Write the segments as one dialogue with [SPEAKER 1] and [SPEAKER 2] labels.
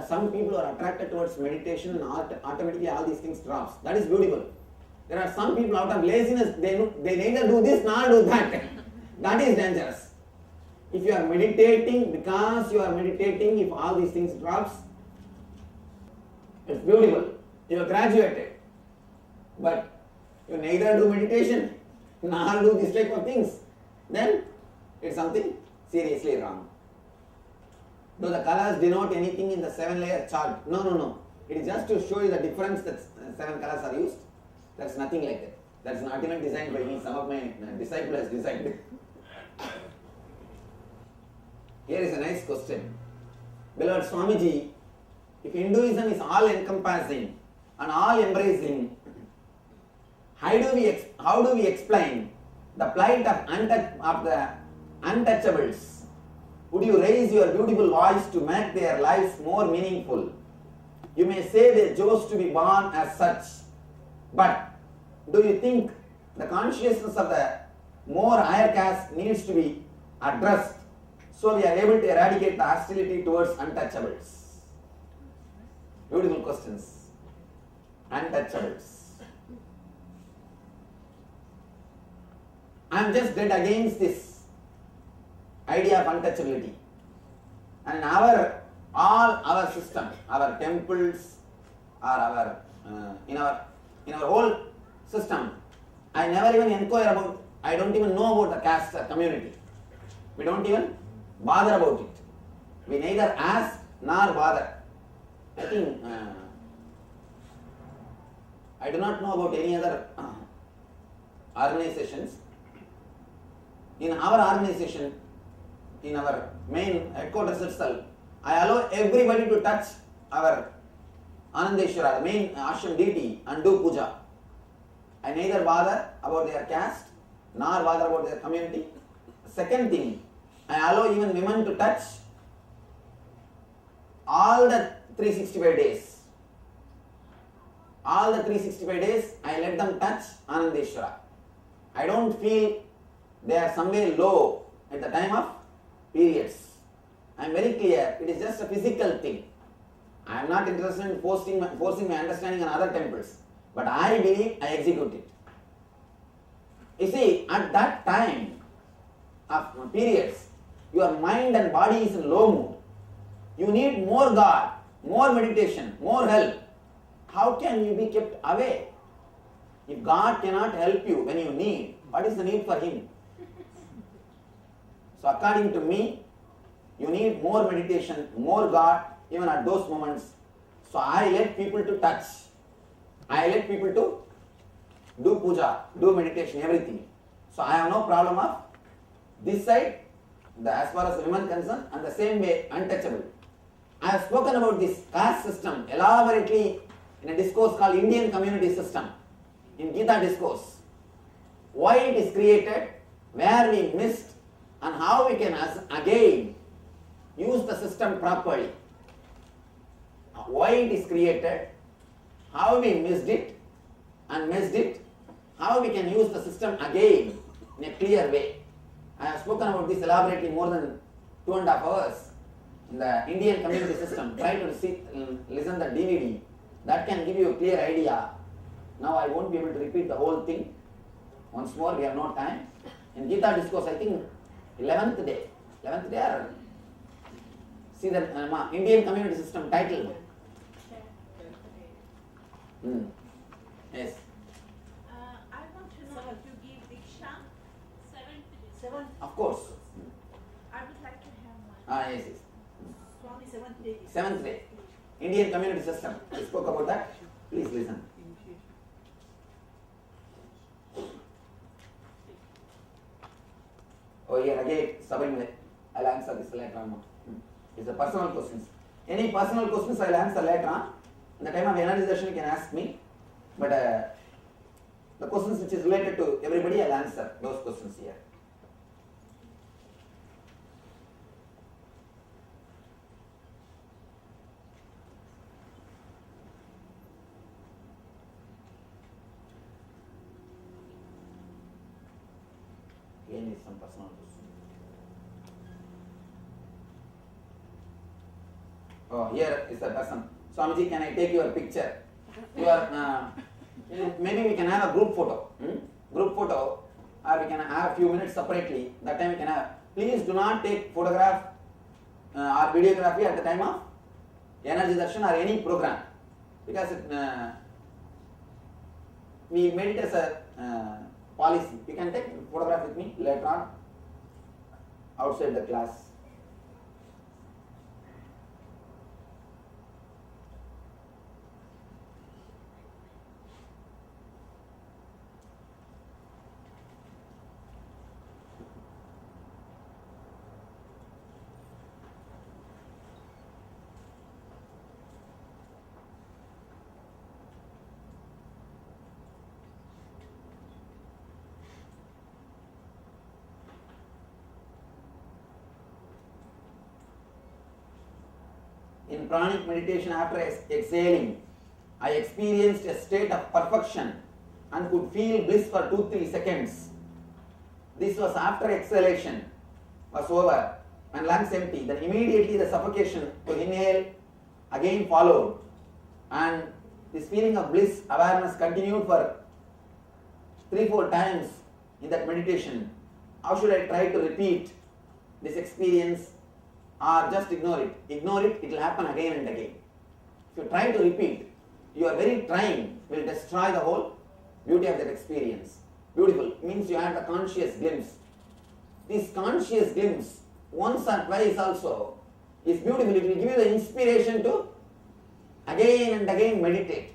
[SPEAKER 1] some people who are attracted towards meditation and automatically all these things drops. That is beautiful. There are some people out of laziness, they neither do this nor do that. That is dangerous. If you are meditating, because you are meditating, if all these things drops, it's beautiful. You have graduated. But you neither do meditation nor do this type of things, then it's something seriously wrong. Do the colors denote anything in the 7-layer chart? No. It is just to show you the difference that 7 colors are used. That's nothing like that. That's not even designed by me. Some of my disciples has designed. Here is a nice question. Beloved Swamiji, if Hinduism is all encompassing and all embracing, how do we explain the plight of the untouchables? Would you raise your beautiful voice to make their lives more meaningful? You may say they chose to be born as such, but do you think the consciousness of the more higher caste needs to be addressed so we are able to eradicate the hostility towards untouchables? Beautiful questions. Untouchables. I am just dead against this idea of untouchability. And all our system, our temples, or our in our whole system, I never even inquire about. I don't even know about the caste community. We don't even bother about it. We neither ask nor bother. I think I do not know about any other organizations. In our organization, in our main headquarters itself, I allow everybody to touch our Anandeshwara, the main ashram deity, and do puja. I neither bother about their caste nor bother about their community. Second thing, I allow even women to touch all the 365 days. All the 365 days, I let them touch Anandeshwara. I don't feel they are somewhere low at the time of periods. I am very clear, it is just a physical thing. I am not interested in forcing my understanding on other temples, but I believe I execute it. You see, at that time of periods, your mind and body is in low mood. You need more God, more meditation, more help. How can you be kept away? If God cannot help you when you need, what is the need for Him? So according to me, you need more meditation, more God, even at those moments. So I let people to touch. I let people to do puja, do meditation, everything. So I have no problem of this side, as far as women concerned, and the same way untouchable. I have spoken about this caste system elaborately in a discourse called Indian Community System, in Gita Discourse. Why it is created, where we missed, and how we can again use the system properly. Why it is created, how we missed it and missed it, how we can use the system again in a clear way. I have spoken about this elaborately more than 2.5 hours in the Indian Community System. Try to listen the DVD. That can give you a clear idea. Now I won't be able to repeat the whole thing. Once more, we have no time. In Gita Discourse, I think 11th day or see the Indian Community System title. Yes.
[SPEAKER 2] I want to know if you give Diksha.
[SPEAKER 3] 7th.
[SPEAKER 1] Of course.
[SPEAKER 2] I would like to have one.
[SPEAKER 1] Yes.
[SPEAKER 3] Swami 7th day.
[SPEAKER 1] 7th day. Indian Community System. I spoke about that. Please listen. Oh, here again, Sabrimale. I'll answer this later on. It's a personal questions. Any personal questions I'll answer later on. In the time of energization, you can ask me. But the questions which is related to everybody, I'll answer those questions here. Again, is some personal questions. Oh, here is the person. Swamiji, can I take your picture? Maybe we can have a group photo. Group photo, or we can have a few minutes separately. That time we can have. Please do not take photograph or videography at the time of Energy Darshan or any program, because we made it as a policy. You can take photograph with me later on outside the class. In pranic meditation, after exhaling, I experienced a state of perfection and could feel bliss for 2-3 seconds. This was after exhalation was over and lungs empty. Then immediately the suffocation to inhale again followed, and this feeling of bliss awareness continued for 3-4 times in that meditation. How should I try to repeat this experience? Or just ignore it. Ignore it, it will happen again and again. If you try to repeat, your very trying will destroy the whole beauty of that experience. Beautiful means you had a conscious glimpse. This conscious glimpse, once or twice also, is beautiful. It will give you the inspiration to again and again meditate.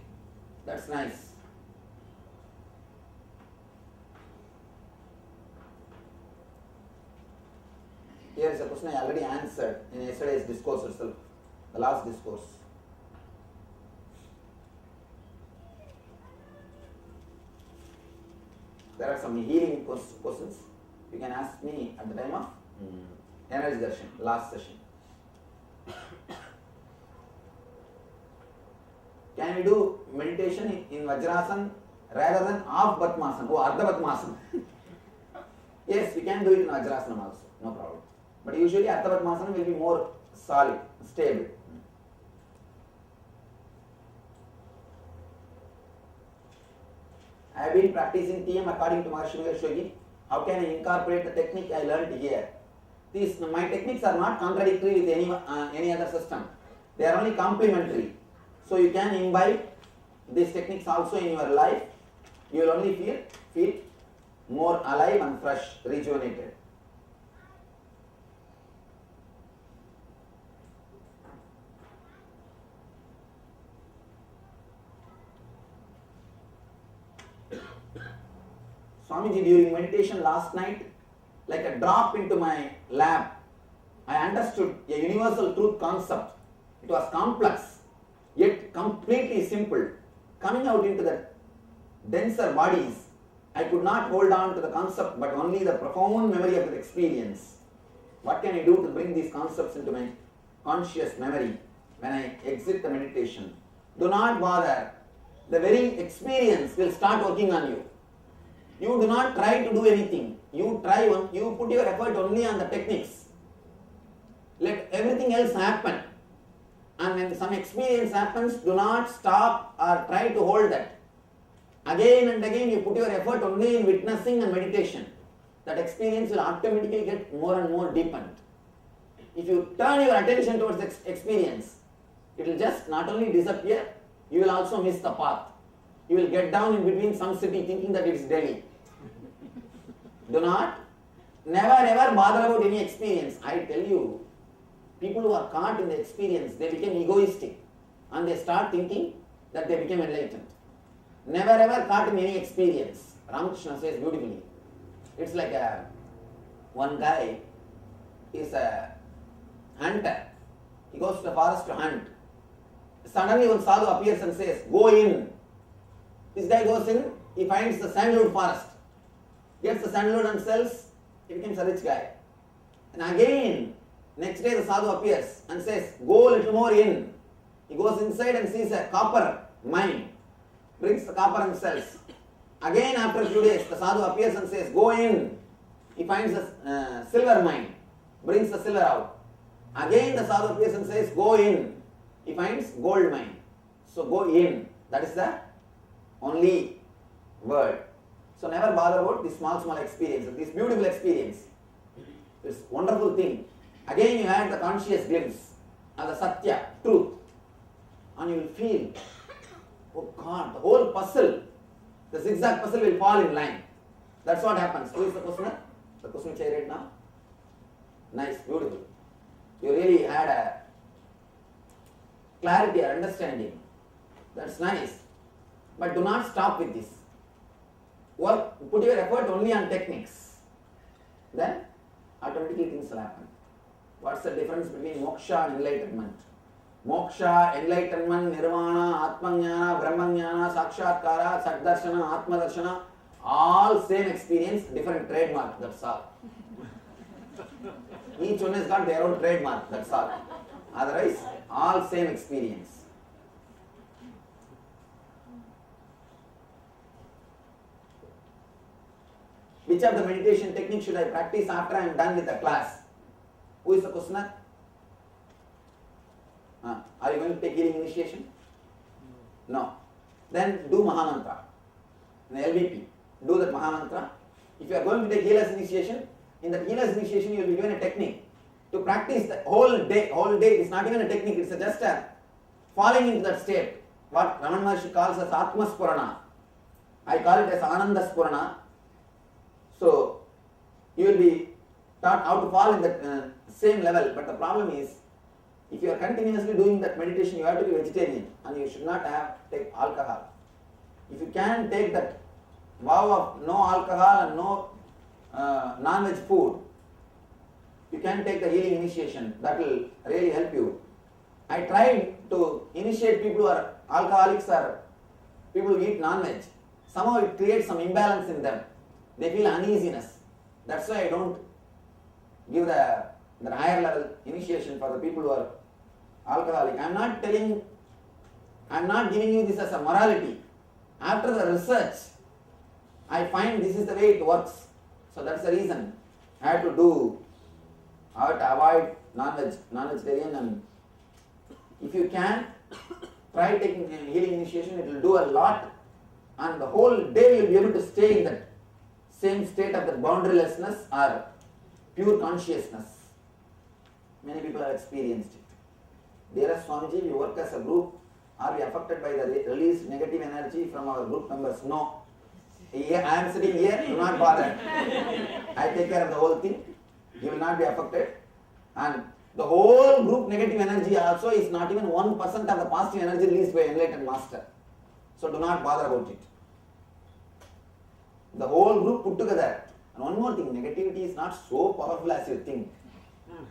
[SPEAKER 1] That's nice. Here is a question I already answered in yesterday's discourse itself, the last discourse. There are some healing questions you can ask me at the time of Energy Darshan, last session. Can we do meditation in Vajrasan rather than off Padmasana? Oh, Ardha Padmasana. Yes, we can do it in Vajrasanam also, no problem. But usually Ardha Padmasana will be more solid, stable. I have been practicing TM according to Maharishi Mahesh Yogi. How can I incorporate the technique I learned here? My techniques are not contradictory with any other system. They are only complementary. So you can imbibe these techniques also in your life. You will only feel more alive and fresh, rejuvenated. Swamiji, during meditation last night, like a drop into my lap, I understood a universal truth concept. It was complex, yet completely simple. Coming out into the denser bodies, I could not hold on to the concept, but only the profound memory of the experience. What can I do to bring these concepts into my conscious memory when I exit the meditation? Do not bother. The very experience will start working on you. You do not try to do anything. You put your effort only on the techniques. Let everything else happen. And when some experience happens, do not stop or try to hold that. Again and again you put your effort only in witnessing and meditation. That experience will automatically get more and more deepened. If you turn your attention towards the experience, it will just not only disappear, you will also miss the path. You will get down in between some city thinking that it is Delhi. Do not, never ever bother about any experience. I tell you, people who are caught in the experience, they become egoistic and they start thinking that they became enlightened. Never ever caught in any experience. Ramakrishna says beautifully. It's like one guy is a hunter. He goes to the forest to hunt. Suddenly one sadhu appears and says, "Go in." This guy goes in, he finds the sandalwood forest. Gets the sandalwood and sells, he becomes a rich guy. And again, next day the sadhu appears and says, "Go a little more in." He goes inside and sees a copper mine, brings the copper and sells. Again after a few days, the sadhu appears and says, "Go in." He finds a silver mine, brings the silver out. Again the sadhu appears and says, "Go in." he finds gold mine. So go in. That is the only word. So never bother about this small experience, this beautiful experience, this wonderful thing. Again you had the conscious glimpse of the Satya, truth, and you will feel, oh God, the whole puzzle, the zigzag puzzle will fall in line. That's what happens. Who is the questioner? The question which I read now? Nice, beautiful. You really had a clarity or understanding. That's nice. But do not stop with this. Work, put your effort only on techniques. Then automatically things will happen. What's the difference between moksha and enlightenment? Moksha, enlightenment, nirvana, atmajnana, brahmajnana, sakshatkara, saddarshana, atmadarshana, all same experience, different trademark, that's all. Each one has got their own trademark, that's all. Otherwise, all same experience. Which of the meditation techniques should I practice after I am done with the class? Who is the questioner? Are you going to take healing initiation? No. Then do Mahamantra. In the LVP, do that Mahamantra. If you are going to take healer's initiation, in the healer's initiation you will be given a technique to practice the whole day. Whole day is not even a technique, it's just a falling into that state. What Ramana Maharshi calls as Atma Spurana. I call it as Ananda Spurana. So you will be taught how to fall in that same level. But the problem is, if you are continuously doing that meditation, you have to be vegetarian and you should not take alcohol. If you can take that vow of no alcohol and no non-veg food, you can take the healing initiation. That will really help you. I tried to initiate people who are alcoholics or people who eat non-veg. Somehow it creates some imbalance in them. They feel uneasiness. That's why I don't give the higher level initiation for the people who are alcoholic. I am not giving you this as a morality. After the research, I find this is the way it works. So that's the reason I have to avoid non-vegetarian, and if you can, try taking healing initiation, it will do a lot, and the whole day you will be able to stay in that same state of the boundarylessness or pure consciousness. Many people have experienced it. Dearest Swamiji, we work as a group. Are we affected by the released negative energy from our group members? No. Here, I am sitting here, do not bother. I take care of the whole thing. You will not be affected. And the whole group negative energy also is not even 1% of the positive energy released by enlightened master. So do not bother about it. The whole group put together. And one more thing, negativity is not so powerful as you think.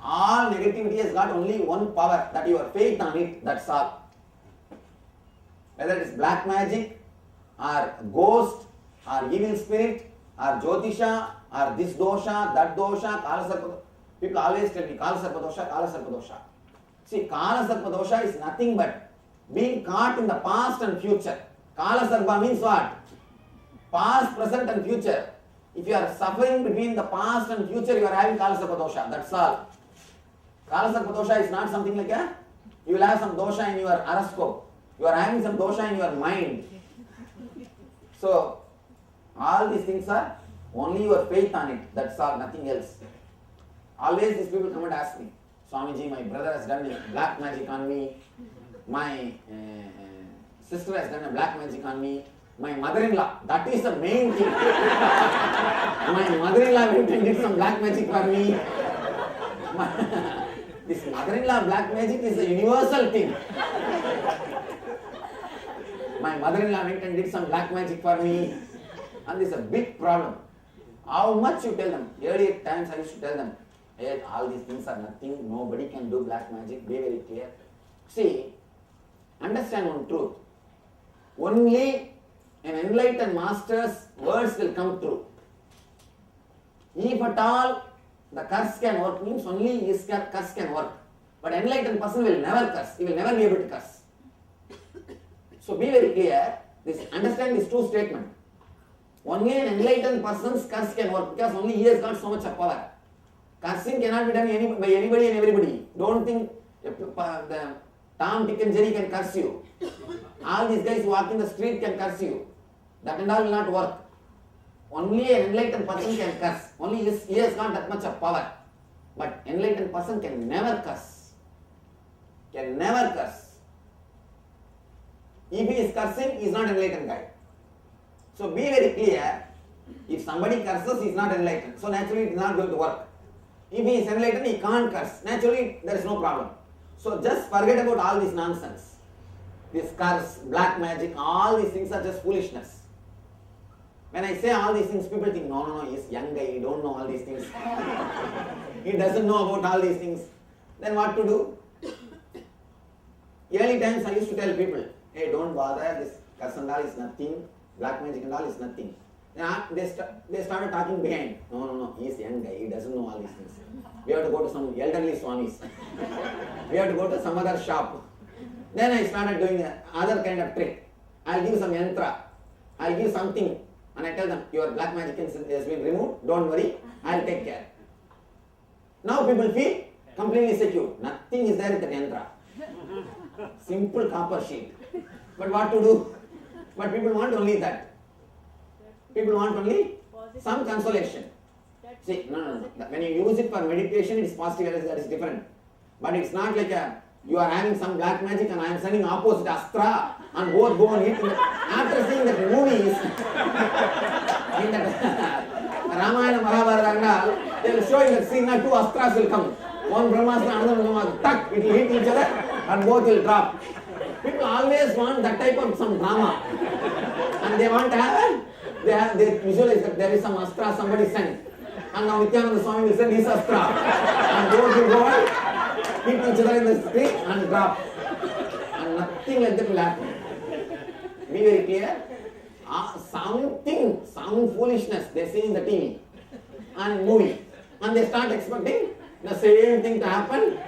[SPEAKER 1] All negativity has got only one power, that your faith on it, that's all. Whether it is black magic, or ghost, or evil spirit, or jyotisha, or this dosha, that dosha, kala sarpa. People always tell me, kala sarpa dosha, kala sarpa dosha. See, kala sarpa dosha is nothing but being caught in the past and future. Kala sarpa means what? Past, present and future. If you are suffering between the past and future, you are having kala sarpa dosha, that's all. Kala sarpa dosha is not something like a, you will have some dosha in your horoscope. You are having some dosha in your mind. So, all these things are only your faith on it, that's all, nothing else. Always these people come and ask me, Swamiji, my brother has done black magic on me, my sister has done a black magic on me, my mother-in-law, that is the main thing. My mother-in-law went and did some black magic for me. This mother-in-law black magic is a universal thing. My mother-in-law went and did some black magic for me, and this is a big problem. How much you tell them? Earlier times I used to tell them, hey, all these things are nothing, nobody can do black magic, be very clear. See, understand one truth. Only an enlightened master's words will come true. If at all the curse can work, means only his curse can work. But enlightened person will never curse, he will never be able to curse. So be very clear, understand these two statements. Only an enlightened person's curse can work because only he has got so much of power. Cursing cannot be done by anybody and everybody. Don't think the Tom, Dick and Jerry can curse you. All these guys walking the street can curse you. That and all will not work. Only an enlightened person can curse. Only he has got that much of power. But enlightened person can never curse. Can never curse. If he is cursing, he is not enlightened guy. So be very clear. If somebody curses, he is not enlightened. So naturally it is not going to work. If he is enlightened, he can't curse. Naturally there is no problem. So just forget about all this nonsense. This curse, black magic, all these things are just foolishness. When I say all these things, people think, no, he's young guy, he don't know all these things. He doesn't know about all these things. Then what to do? Early times I used to tell people, hey, don't bother, this curse and all is nothing, black magic and all is nothing. They started talking behind. No, he is young guy, he doesn't know all these things. We have to go to some elderly swamis. We have to go to some other shop. Then I started doing another kind of trick. I'll give some yantra. I'll give something. And I tell them, your black magic has been removed, don't worry, I'll take care. Now people feel completely secure. Nothing is there in the yantra. Simple copper sheet. But what to do? But people want only that. People want only some consolation. See, no. When you use it for meditation, it is positive energy, that is different. But it's not like you are having some black magic and I am sending opposite astra and both go and hit. After seeing that movies, in that Ramayana, Mahabharata and all, they will show you that scene that two astras will come. One Brahmastra, another Brahmastra, tuck, it will hit each other and both will drop. People always want that type of some drama. And they want to have, they visualize that there is some astra somebody sent. And now Nityananda Swami will send his astra. And both will go and hit each other in the street and drop. And nothing like that will happen. Be very clear. Some foolishness they see in the TV and movie. And they start expecting the same thing to happen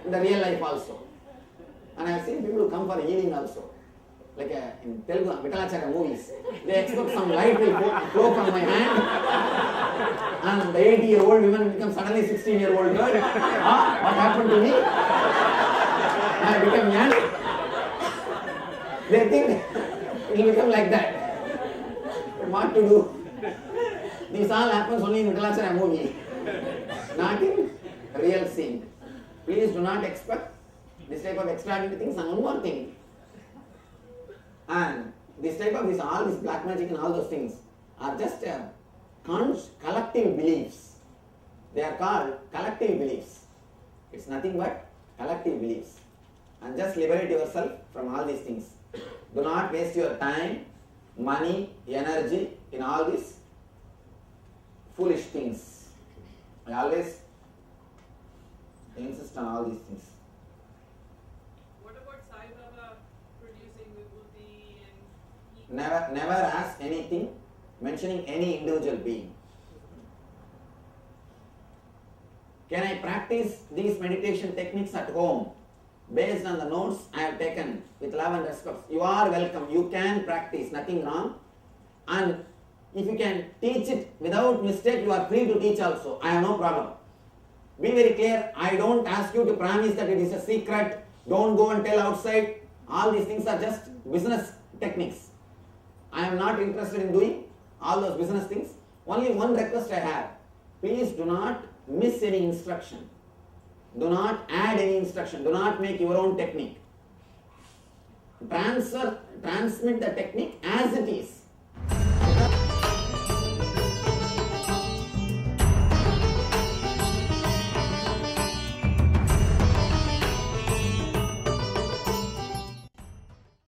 [SPEAKER 1] in the real life also. And I have seen people who come for healing also. Like in Telugu, Vittalacharya movies. They expect some light will flow from my hand. And the 80-year-old woman becomes suddenly 16-year-old girl. What happened to me? I become young. They think it will become like that. But what to do? This all happens only in Vittalacharya movie. Not in real scene. Please do not expect this type of extraordinary things. And one more thing. And this type of all this black magic and all those things are just collective beliefs. They are called collective beliefs. It's nothing but collective beliefs. And just liberate yourself from all these things. Do not waste your time, money, energy in all these foolish things. I always insist on all these things.
[SPEAKER 4] What about Sai Baba producing vibhuti and
[SPEAKER 1] Never ask anything mentioning any individual being. Can I practice these meditation techniques at home based on the notes I have taken with love and respect? You are welcome. You can practice, nothing wrong. And if you can teach it without mistake, you are free to teach also. I have no problem. Be very clear. I don't ask you to promise that it is a secret. Don't go and tell outside. All these things are just business techniques. I am not interested in doing all those business things. Only one request I have. Please do not miss any instruction. Do not add any instruction. Do not make your own technique. Transmit the technique as it is.